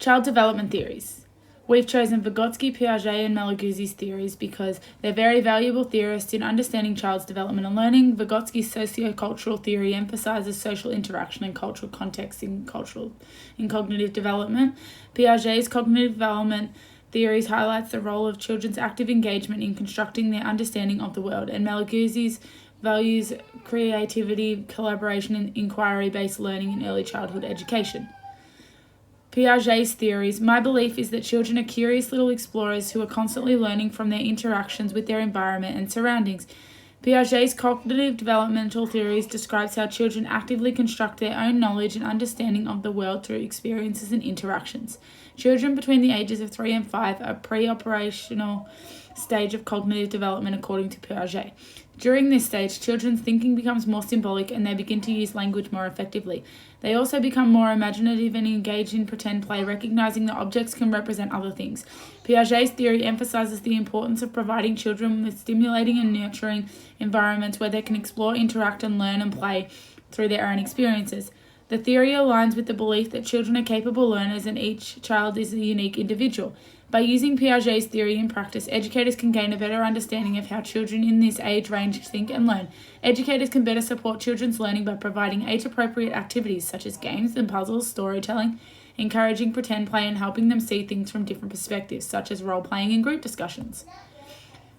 Child development theories. We've chosen Vygotsky, Piaget, and Malaguzzi's theories because they're very valuable theorists in understanding child's development and learning. Vygotsky's sociocultural theory emphasizes social interaction and cultural context in cognitive development. Piaget's cognitive development theories highlights the role of children's active engagement in constructing their understanding of the world, and Malaguzzi's values creativity, collaboration, and inquiry-based learning in early childhood education. Piaget's theories. My belief is that children are curious little explorers who are constantly learning from their interactions with their environment and surroundings. Piaget's cognitive developmental theories describes how children actively construct their own knowledge and understanding of the world through experiences and interactions. Children between the ages of 3 and 5 are pre-operational stage of cognitive development according to Piaget. During this stage, children's thinking becomes more symbolic and they begin to use language more effectively. They also become more imaginative and engage in pretend play, recognizing that objects can represent other things. Piaget's theory emphasizes the importance of providing children with stimulating and nurturing environments where they can explore, interact, and learn and play through their own experiences. The theory aligns with the belief that children are capable learners and each child is a unique individual. By using Piaget's theory in practice, educators can gain a better understanding of how children in this age range think and learn. Educators can better support children's learning by providing age-appropriate activities such as games and puzzles, storytelling, encouraging pretend play, and helping them see things from different perspectives, such as role-playing and group discussions.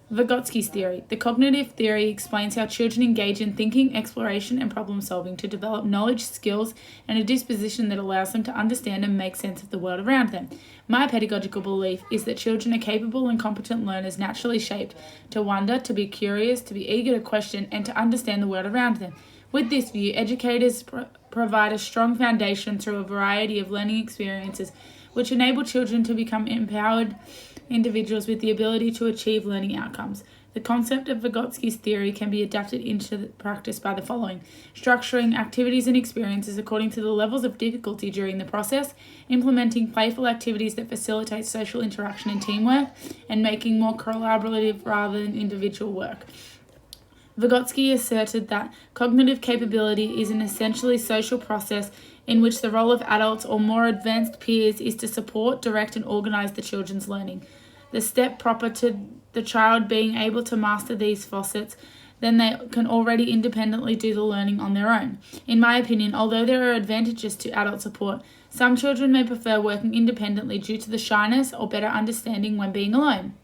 Vygotsky's theory. The cognitive theory explains how children engage in thinking, exploration, and problem-solving to develop knowledge, skills, and a disposition that allows them to understand and make sense of the world around them. My pedagogical belief is that children are capable and competent learners naturally shaped to wonder, to be curious, to be eager to question, and to understand the world around them. With this view, educators provide a strong foundation through a variety of learning experiences which enable children to become empowered individuals with the ability to achieve learning outcomes. The concept of Vygotsky's theory can be adapted into practice by the following: structuring activities and experiences according to the levels of difficulty during the process, implementing playful activities that facilitate social interaction and teamwork, and making more collaborative rather than individual work. Vygotsky asserted that cognitive capability is an essentially social process in which the role of adults or more advanced peers is to support, direct, and organize the children's learning. The step proper to the child being able to master these facets, then they can already independently do the learning on their own. In my opinion, although there are advantages to adult support, some children may prefer working independently due to the shyness or better understanding when being alone.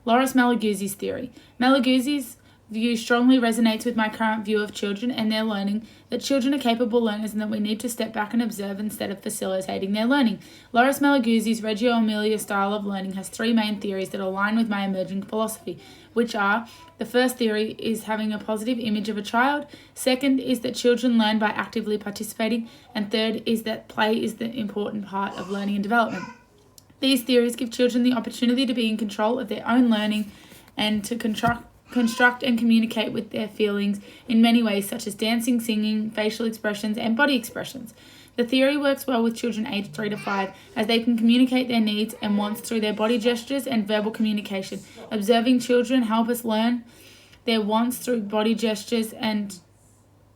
Loris Malaguzzi's theory. Malaguzzi's view strongly resonates with my current view of children and their learning, that children are capable learners and that we need to step back and observe instead of facilitating their learning. Loris Malaguzzi's Reggio Emilia style of learning has 3 main theories that align with my emerging philosophy, which are: the first theory is having a positive image of a child, second is that children learn by actively participating, and third is that play is the important part of learning and development. These theories give children the opportunity to be in control of their own learning and to construct and communicate with their feelings in many ways, such as dancing, singing, facial expressions, and body expressions. The theory works well with children aged 3 to 5, as they can communicate their needs and wants through their body gestures and verbal communication. Observing children help us learn their wants through body gestures and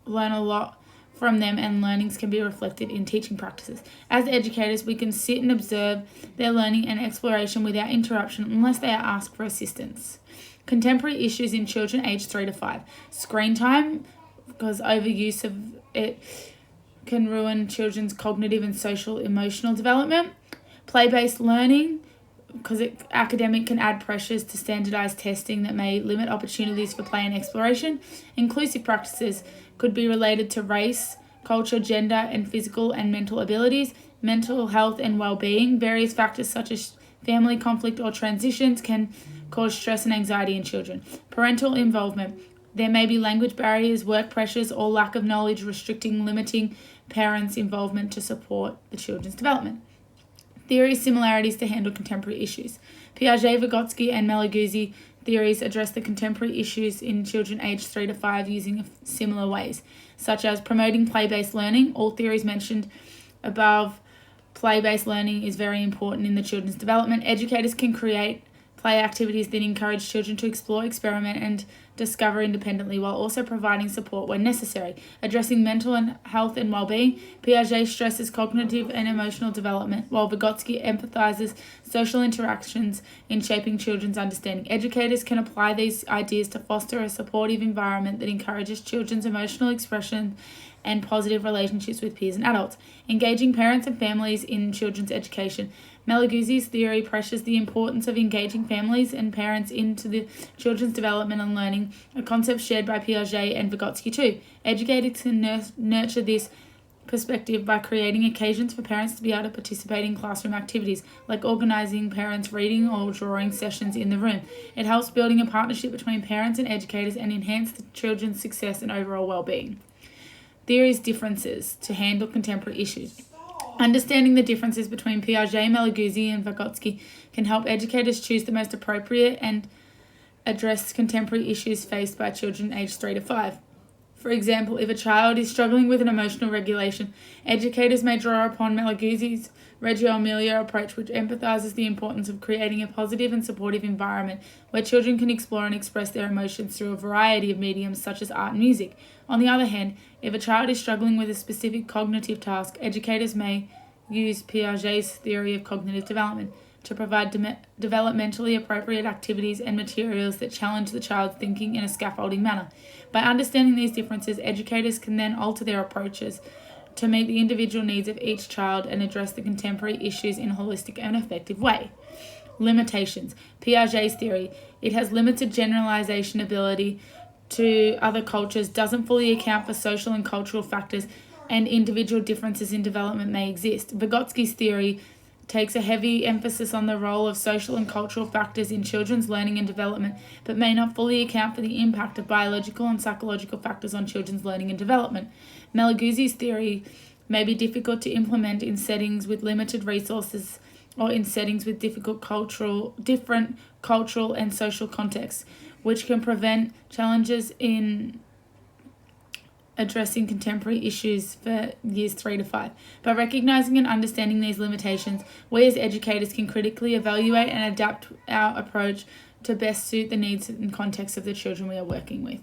learn a lot from them, and learnings can be reflected in teaching practices. As educators, we can sit and observe their learning and exploration without interruption unless they are asked for assistance. Contemporary issues in children aged 3 to 5. Screen time, because overuse of it can ruin children's cognitive and social emotional development. Play-based learning, because academic can add pressures to standardized testing that may limit opportunities for play and exploration. Inclusive practices could be related to race, culture, gender, and physical and mental abilities, mental health and well-being. Various factors such as family conflict or transitions can cause stress and anxiety in children. Parental involvement. There may be language barriers, work pressures, or lack of knowledge limiting parents' involvement to support the children's development. Theories similarities to handle contemporary issues. Piaget, Vygotsky, and Malaguzzi theories address the contemporary issues in children aged 3 to 5 using similar ways, such as promoting play-based learning. All theories mentioned above, play-based learning is very important in the children's development. Educators can create play activities that encourage children to explore, experiment, and discover independently, while also providing support when necessary. Addressing mental health and well-being, Piaget stresses cognitive and emotional development, while Vygotsky emphasizes social interactions in shaping children's understanding. Educators can apply these ideas to foster a supportive environment that encourages children's emotional expression and positive relationships with peers and adults. Engaging parents and families in children's education. Malaguzzi's theory pressures the importance of engaging families and parents into the children's development and learning, a concept shared by Piaget and Vygotsky too. Educators can nurture this perspective by creating occasions for parents to be able to participate in classroom activities, like organising parents' reading or drawing sessions in the room. It helps building a partnership between parents and educators and enhance the children's success and overall well-being. Theories' differences to handle contemporary issues. Understanding the differences between Piaget, Malaguzzi, and Vygotsky can help educators choose the most appropriate and address contemporary issues faced by children aged 3 to 5. For example, if a child is struggling with an emotional regulation, educators may draw upon Malaguzzi's Reggio Emilia approach, which emphasizes the importance of creating a positive and supportive environment where children can explore and express their emotions through a variety of mediums such as art and music. On the other hand, if a child is struggling with a specific cognitive task, educators may use Piaget's theory of cognitive development to provide developmentally appropriate activities and materials that challenge the child's thinking in a scaffolding manner. By understanding these differences, educators can then alter their approaches to meet the individual needs of each child and address the contemporary issues in a holistic and effective way. Limitations. Piaget's theory. It has limited generalization ability to other cultures, doesn't fully account for social and cultural factors, and individual differences in development may exist. Vygotsky's theory takes a heavy emphasis on the role of social and cultural factors in children's learning and development, but may not fully account for the impact of biological and psychological factors on children's learning and development. Malaguzzi's theory may be difficult to implement in settings with limited resources or in settings with different cultural and social contexts, which can prevent challenges in addressing contemporary issues for years 3 to 5. By recognizing and understanding these limitations, we as educators can critically evaluate and adapt our approach to best suit the needs and context of the children we are working with.